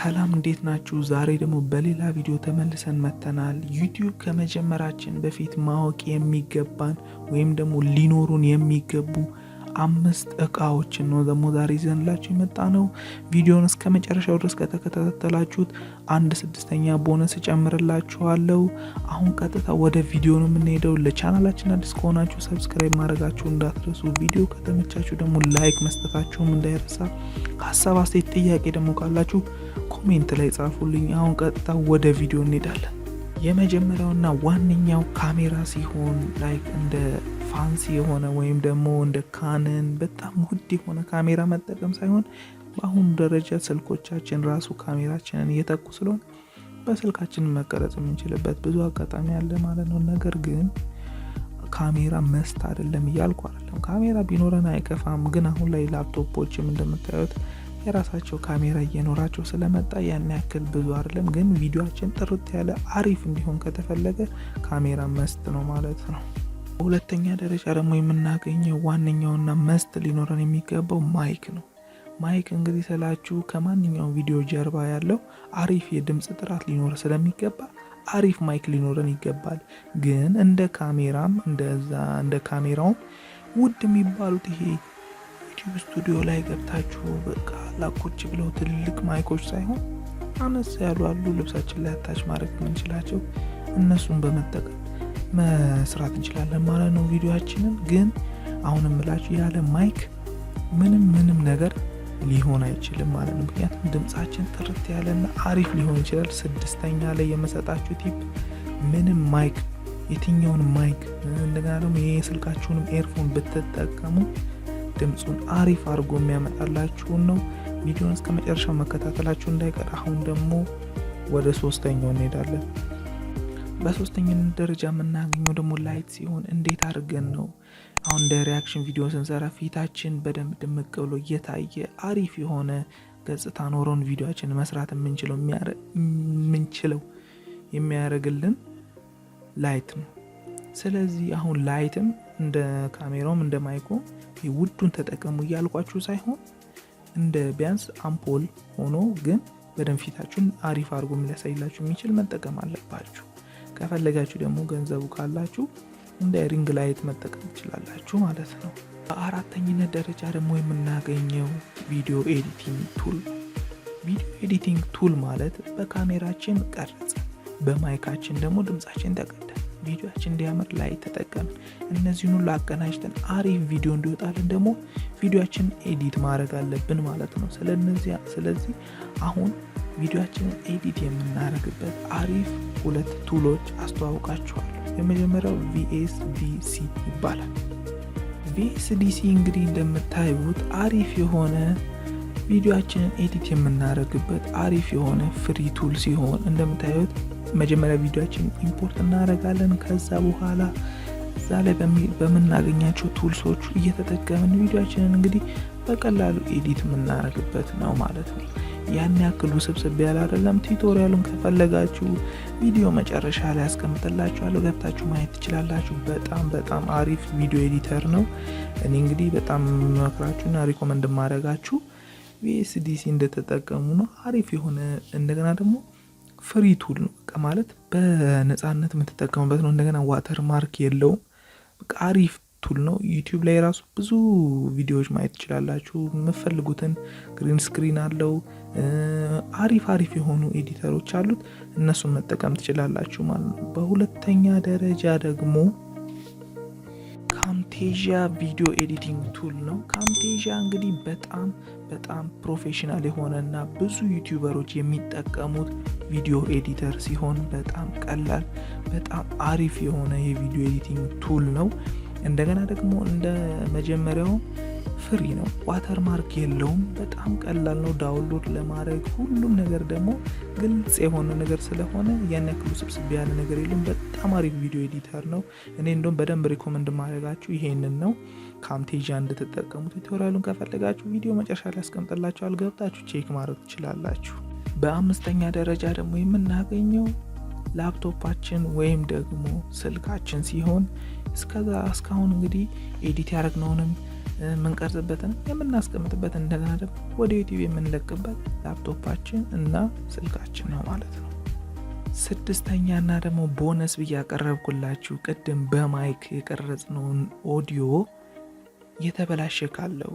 ሰላም እንዴት ናችሁ? ዛሬ ደግሞ በሌላ ቪዲዮ ተመልሰን መተናል። ዩቲዩብ ከመጀመራችን በፊት ማወቅ የሚገባን ወይም ደግሞ ሊኖሩን የሚገቡ 5 እቃዎችን ነው ደግሞ ዛሬ ይዘንላችሁ የመጣነው። ቪዲዮውን እስከ መጨረሻው ድረስ ከተከታተላችሁት 1/6ኛ ቦነስ እጨምርላችኋለሁ። አሁን ቀጥታ ወደ ቪዲዮ ነው የምንሄደው። ለቻናላችን አዲስ ከሆናችሁ ሰብስክራይብ ማድረጋችሁ እንዳትረሱ። ቪዲዮ ከተመቻችሁ ደግሞ ላይክ መስጠታችሁም እንዳይረሳ። ሀሳብ አስተያየት፣ ጥያቄ ደግሞ ካላችሁ ኮሜንት ላይ ጻፉልኝ። አሁን ቀጥታ ወደ ቪዲዮ እንሄዳለን። የመጀመሪያውና ዋነኛው ካሜራ ሲሆን ላይክ እንደ ፋንሲ የሆነ ወይም ደግሞ እንደ ካነን በጣም ውድ የሆነ ካሜራ መጠቀም ሳይሆን በአሁኑ ደረጃ ስልኮቻችን ራሱ ካሜራችንን እየተኩ ስለሆነ በስልካችን መቀረጽ የምንችልበት ብዙ አጋጣሚ አለ ማለት ነው። ነገር ግን ካሜራ መስት አይደለም እያልኩ አይደለም። ካሜራ ቢኖረን አይከፋም። ግን አሁን ላይ ላፕቶፖችም እንደምታዩት የራሳቸው ካሜራ እየኖራቸው ስለመጣ ያን ያክል ብዙ አይደለም። ግን ቪዲዮአችን ጥርት ያለ አሪፍ እንዲሆን ከተፈለገ ካሜራ መስት ነው ማለት ነው። በሁለተኛ ደረጃ ደግሞ የምናገኘው ዋነኛውና መስት ሊኖረን የሚገባው ማይክ ነው። ማይክ እንግዲህ ስላችሁ ከማንኛውም ቪዲዮ ጀርባ ያለው አሪፍ የድምጽ ጥራት ሊኖር ስለሚገባ አሪፍ ማይክ ሊኖረን ይገባል። ግን እንደ ካሜራም እንደ ካሜራውም ውድ የሚባሉት ይሄ ዩቲዩብ ስቱዲዮ ላይ ገብታችሁ በቃ ላኮች ብለው ትልቅ ማይኮች ሳይሆን አነስ ያሉ አሉ፣ ልብሳችን ላይ አታች ማድረግ የምንችላቸው እነሱን በመጠቀም መስራት እንችላለን ማለት ነው ቪዲዮአችንን። ግን አሁን እምላችሁ ያለ ማይክ ምንም ነገር ሊሆን አይችልም ማለት ነው። ምክንያቱም ድምጻችን ጥርት ያለና አሪፍ ሊሆን ይችላል። 6ኛ ላይ የመሰጣችሁ ቲፕ ምንም ማይክ፣ የትኛውን ማይክ እንደገና ደግሞ የስልካችሁንም ኤርፎን ብትጠቀሙ ድምጹን አሪፍ አድርጎ የሚያመጣላችሁን ነው። ቪዲዮውን እስከ መጨረሻው መከታተላችሁ እንዳይቀር። አሁን ደግሞ ወደ 3ኛው እንሄዳለን። በ3ኛው ደረጃ የምናገኘው ደግሞ ላይት ሲሆን እንዴት አድርገን ነው አሁን እንደ ሪያክሽን ቪዲዮ ስንሰራ ፊታችን በደንብ ድምቅ ብሎ እየታየ አሪፍ የሆነ ገጽታ ኖሮን ቪዲዮአችን መስራት የምንችለው የሚያደርግልን ላይት ነው። ስለዚህ አሁን ላይትም እንደ ካሜራውም እንደ ማይኮ ውዱን ተጠቀሙ እያልኳችሁ ሳይሆን እንደ ቢያንስ አምፖል ሆኖ ግን በደንብ ፊታችሁን አሪፍ አድርጎ ሊያሳይላችሁ የሚችል መጠቀም አለባችሁ። ከፈለጋችሁ ደግሞ ገንዘቡ ካላችሁ እንደ ሪንግ ላይት መጠቀም ትችላላችሁ ማለት ነው። በአራተኝነት ደረጃ ደግሞ የምናገኘው ቪዲዮ ኤዲቲንግ ቱል። ቪዲዮ ኤዲቲንግ ቱል ማለት በካሜራችን ቀረጽ፣ በማይካችን ደግሞ ድምጻችን ተቀዳ ቪዲዮአችን እንዲያምር ላይ ተጠቀምን። እነዚህን ሁሉ አቀናጅተን አሪፍ ቪዲዮ እንዲወጣልን ደግሞ ቪዲዮአችን ኤዲት ማድረግ አለብን ማለት ነው። ስለዚህ አሁን ቪዲዮአችንን ኤዲት የምናደርግበት አሪፍ 2 ቱሎች አስተዋውቃችኋለሁ። የመጀመሪያው VSDC ይባላል። VSDC እንግዲህ እንደምታዩት አሪፍ የሆነ ቪዲዮአችንን ኤዲት የምናደርግበት አሪፍ የሆነ ፍሪ ቱል ሲሆን እንደምታዩት መጀመሪያ ቪዲዮአችን ኢምፖርት እናደርጋለን። ከዛ በኋላ እዛ ላይ በምናገኛቸው ቱልሶች እየተጠቀምን ቪዲዮአችንን እንግዲህ በቀላሉ ኤዲት የምናደርግበት ነው ማለት ነው። ያን ያክል ውስብስብ ያለ አይደለም። ቱቶሪያሉን ከፈለጋችሁ ቪዲዮ መጨረሻ ላይ አስቀምጥላችኋለሁ፣ ገብታችሁ ማየት ትችላላችሁ። በጣም አሪፍ ቪዲዮ ኤዲተር ነው። እኔ እንግዲህ በጣም መክራችሁና ሪኮመንድ ማድረጋችሁ VSDC እንደተጠቀሙ ነው። አሪፍ የሆነ እንደገና ደግሞ ፍሪ ቱል ነው። በቃ ማለት በነፃነት የምትጠቀሙበት ነው። እንደገና ዋተር ማርክ የለውም። በቃ አሪፍ ቱል ነው። ዩቲዩብ ላይ ራሱ ብዙ ቪዲዮዎች ማየት ትችላላችሁ። የምትፈልጉትን ግሪን ስክሪን አለው። አሪፍ የሆኑ ኤዲተሮች አሉት። እነሱን መጠቀም ትችላላችሁ ማለት ነው። በሁለተኛ ደረጃ ደግሞ ካምቴዥያ ቪዲዮ ኤዲቲንግ ቱል ነው። ካምቴዥያ እንግዲህ በጣም ፕሮፌሽናል የሆነና ብዙ ዩቲዩበሮች የሚጠቀሙት ቪዲዮ ኤዲተር ሲሆን በጣም ቀላል፣ በጣም አሪፍ የሆነ የቪዲዮ ኤዲቲንግ ቱል ነው። እንደገና ደግሞ እንደ መጀመሪያው ፍሪ ነው። ዋተር ማርክ የለውም። በጣም ቀላል ነው ዳውንሎድ ለማድረግ። ሁሉም ነገር ደግሞ ግልጽ የሆነ ነገር ስለሆነ ያን ያክል ውስብስብ ያለ ነገር የለም። በጣም አሪፍ ቪዲዮ ኤዲተር ነው። እኔ እንደውም በደንብ ሪኮመንድ ማድረጋችሁ ይሄንን ነው። ካምቴዥያ እንድትጠቀሙ። ቱቶሪያሉን ከፈለጋችሁ ቪዲዮ መጨረሻ ላይ አስቀምጥላችኋል፣ ገብታችሁ ቼክ ማድረግ ትችላላችሁ። በ5ኛ ደረጃ ደግሞ የምናገኘው ላፕቶፓችን ወይም ደግሞ ስልካችን ሲሆን እስካሁን እንግዲህ ኤዲት ያደረግነውንም የምንቀርጽበትን የምናስቀምጥበት እንደገና ደግሞ ወደ ዩቲዩብ የምንለቅበት ላፕቶፓችን እና ስልካችን ነው ማለት ነው። ስድስተኛና ደግሞ ቦነስ ብያቀረብኩላችሁ ቅድም በማይክ የቀረጽነውን ኦዲዮ የተበላሸ ካለው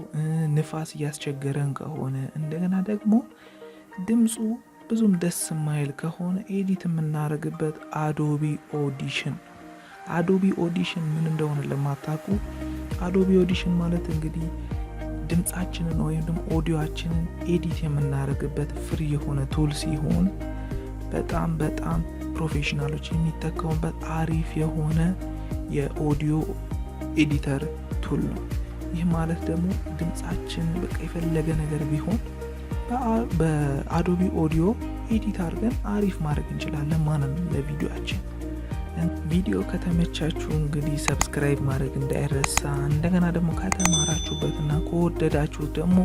ንፋስ እያስቸገረን ከሆነ እንደገና ደግሞ ድምፁ ብዙም ደስ የማይል ከሆነ ኤዲት የምናደርግበት አዶቢ ኦዲሽን ምን እንደሆነ ለማታውቁ አዶቢ ኦዲሽን ማለት እንግዲህ ድምጻችንን ወይም ደግሞ ኦዲዮአችንን ኤዲት የምናደርግበት ፍሪ የሆነ ቱል ሲሆን በጣም ፕሮፌሽናሎች የሚጠቀሙበት አሪፍ የሆነ የኦዲዮ ኤዲተር ቱል ነው። ይህ ማለት ደግሞ ድምጻችን በቃ የፈለገ ነገር ቢሆን በአዶቢ ኦዲዮ ኤዲት አድርገን አሪፍ ማድረግ እንችላለን ማለት ነው ለቪዲዮአችን። ቪዲዮ ከተመቻችሁ እንግዲህ ሰብስክራይብ ማድረግ እንዳይረሳ፣ እንደገና ደግሞ ከተማራችሁበትና ከወደዳችሁት ደግሞ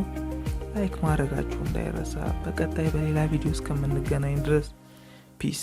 ላይክ ማድረጋችሁ እንዳይረሳ። በቀጣይ በሌላ ቪዲዮ እስከምንገናኝ ድረስ ፒስ